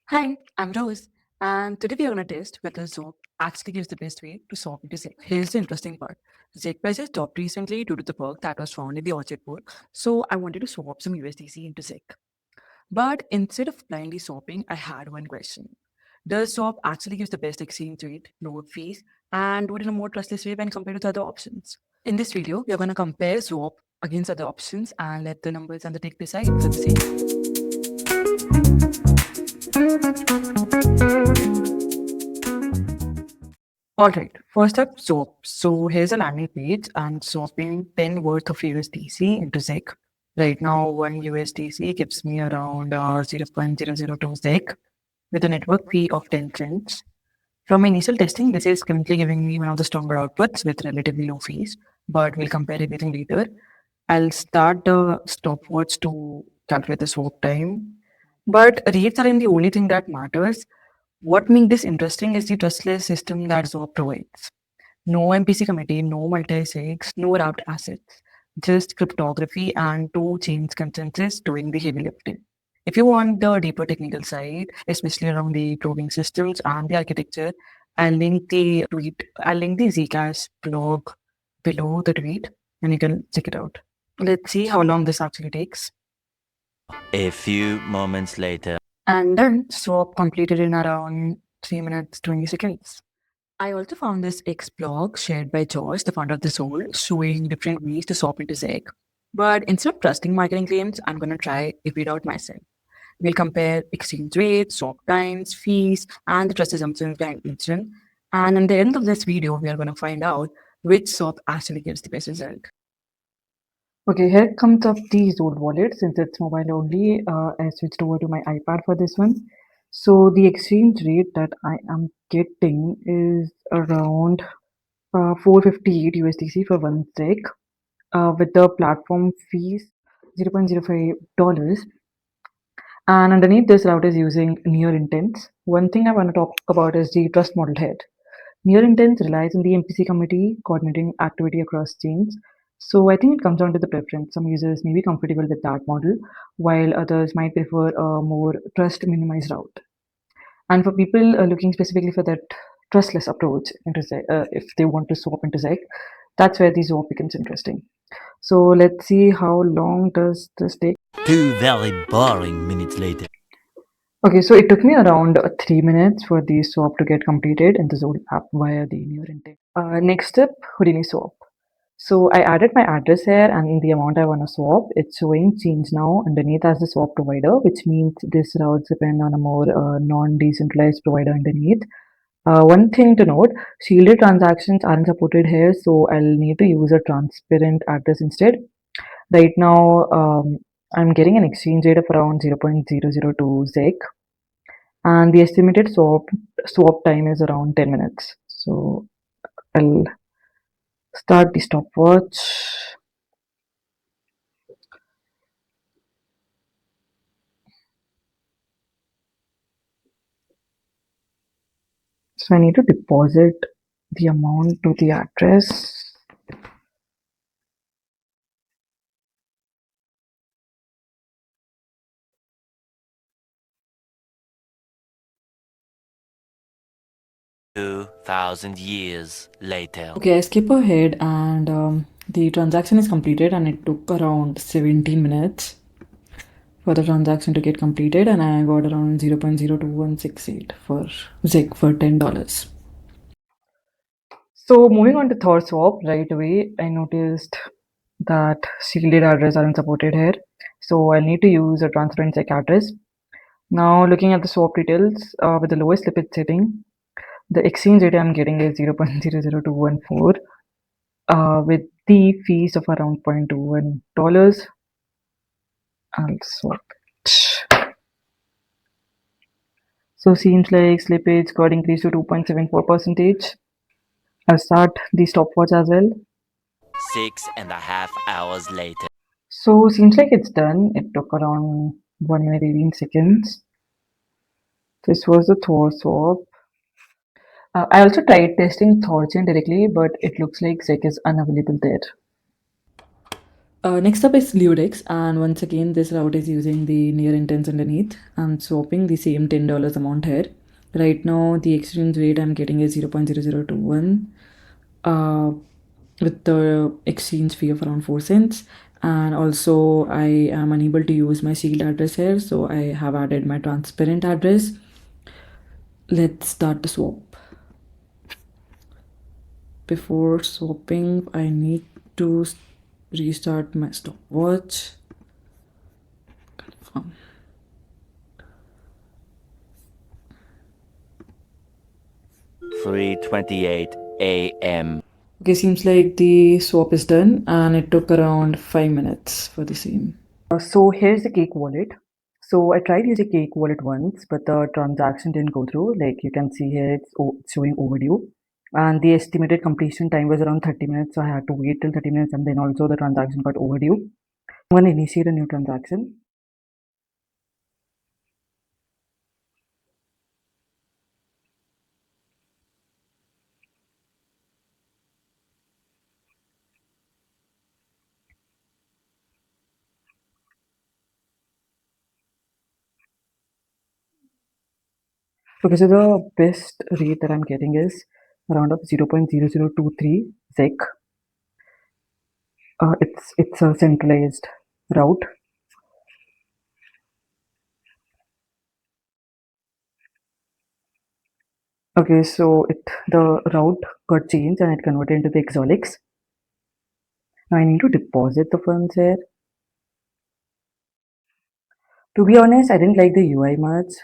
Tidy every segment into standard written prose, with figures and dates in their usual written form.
Hi, I'm Rose, and today we are going to test whether Zoop actually gives the best way to swap into ZEC. Here's the interesting part. ZEC prices dropped recently due to the perk that was found in the Orchard pool, so I wanted to swap some USDC into ZEC. But instead of blindly swapping, I had one question. Does swap actually give the best exchange rate, lower fees, and do it in a more trustless way when compared with other options? In this video, we are going to compare swap against other options and let the numbers and the tech decide for the same. All right, first up, swap. So here's a landing page and swapping 10 worth of USDC into ZEC. Right now, one USDC gives me around 0.002 ZEC with a network fee of 10 cents. From my initial testing, this is currently giving me one of the stronger outputs with relatively low fees, but we'll compare everything later. I'll start the stopwatch to calculate the swap time. But rates aren't the only thing that matters. What makes this interesting is the trustless system that Zoop provides. No MPC committee, no multi-sigs, no wrapped assets, just cryptography and two chains consensus doing the heavy lifting. If you want the deeper technical side, especially around the probing systems and the architecture, I'll link the Zcash blog below the tweet and you can check it out. Let's see how long this actually takes. A few moments later. And then swap completed in around 3 minutes 20 seconds. I also found this X blog shared by Josh, the founder of the Soul, showing different ways to swap into ZEC. But instead of trusting marketing claims, I'm going to try it out myself. We'll compare exchange rates, swap times, fees, and the trust assumptions behind each one. And in the end of this video, we are going to find out which swap actually gives the best result. Okay, here comes up the Zold wallet. Since it's mobile only, I switched over to my iPad for this one. So the exchange rate that I am getting is around 458 USDC for one SEC, with the platform fees $0.05. And underneath this route is using near intents. One thing I want to talk about is the trust model head. Near intents relies on the MPC committee coordinating activity across chains. So I think it comes down to the preference. Some users may be comfortable with that model, while others might prefer a more trust minimized route. And for people looking specifically for that trustless approach into if they want to swap into ZEC, that's where the swap becomes interesting. So let's see how long does this take. 2 very boring minutes later. Okay, so it took me around 3 minutes for the swap to get completed in the Zone app via the near intake. Next step, Houdini swap. So I added my address here and the amount I want to swap. It's showing change now underneath as the swap provider, which means this routes depend on a more non-decentralized provider underneath. One thing to note, shielded transactions aren't supported here, so I'll need to use a transparent address instead. Right now, I'm getting an exchange rate of around 0.002 ZEC, and the estimated swap time is around 10 minutes. So I'll start the stopwatch. So I need to deposit the amount to the address. $2,000 later. Okay, I skip ahead and the transaction is completed and it took around 17 minutes for the transaction to get completed and I got around 0.02168 for ZEC for $10. So moving on to Thor swap, right away I noticed that shielded address aren't supported here. So I need to use a transparent ZEC address. Now looking at the swap details, with the lowest slippage setting, the exchange rate I'm getting is 0.00214, with the fees of around $0.21. I'll swap it. So seems like slippage got increased to 2.74%. I'll start the stopwatch as well. 6.5 hours later. So seems like it's done. It took around 1 minute 18 seconds. This was the Thor swap. I also tried testing Thorchain directly, but it looks like ZEC is unavailable there. Next up is Ludex, and once again, this route is using the near intents underneath. I'm swapping the same $10 amount here. Right now, the exchange rate I'm getting is 0.0021 with the exchange fee of around 4 cents. And also, I am unable to use my sealed address here, so I have added my transparent address. Let's start the swap. Before swapping, I need to restart my stopwatch. Confirm. 3:28 a.m. Okay, seems like the swap is done and it took around 5 minutes for the same. So here's the Cake wallet. So I tried using Cake wallet once, but the transaction didn't go through. Like you can see here, it's showing overdue. And the estimated completion time was around 30 minutes. So I had to wait till 30 minutes and then also the transaction got overdue. I'm going to initiate a new transaction. Okay, so the best rate that I'm getting is around of 0.0023 ZEC. It's a centralized route. Okay, so the route got changed and it converted into the Exolix. Now I need to deposit the funds here. To be honest, I didn't like the UI much.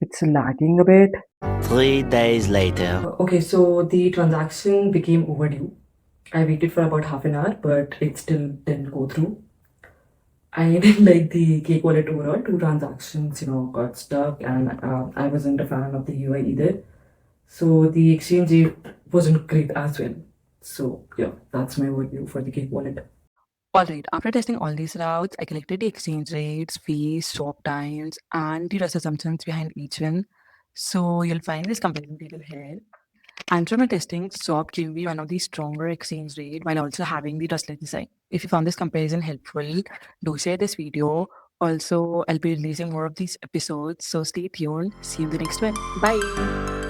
It's lagging a bit. 3 days later. Okay, so the transaction became overdue. I waited for about half an hour, but it still didn't go through. I didn't like the Cake wallet overall. Two transactions, got stuck, and I wasn't a fan of the UI either. So the exchange rate wasn't great as well. So yeah, that's my overview for the Cake wallet. Alright, after testing all these routes, I collected the exchange rates, fees, swap times, and the rest assumptions behind each one. So you'll find this comparison table here. And from my testing, swap gave me one of the stronger exchange rate while also having the trustless design. If you found this comparison helpful, do share this video. Also, I'll be releasing more of these episodes, so stay tuned. See you in the next one. Bye.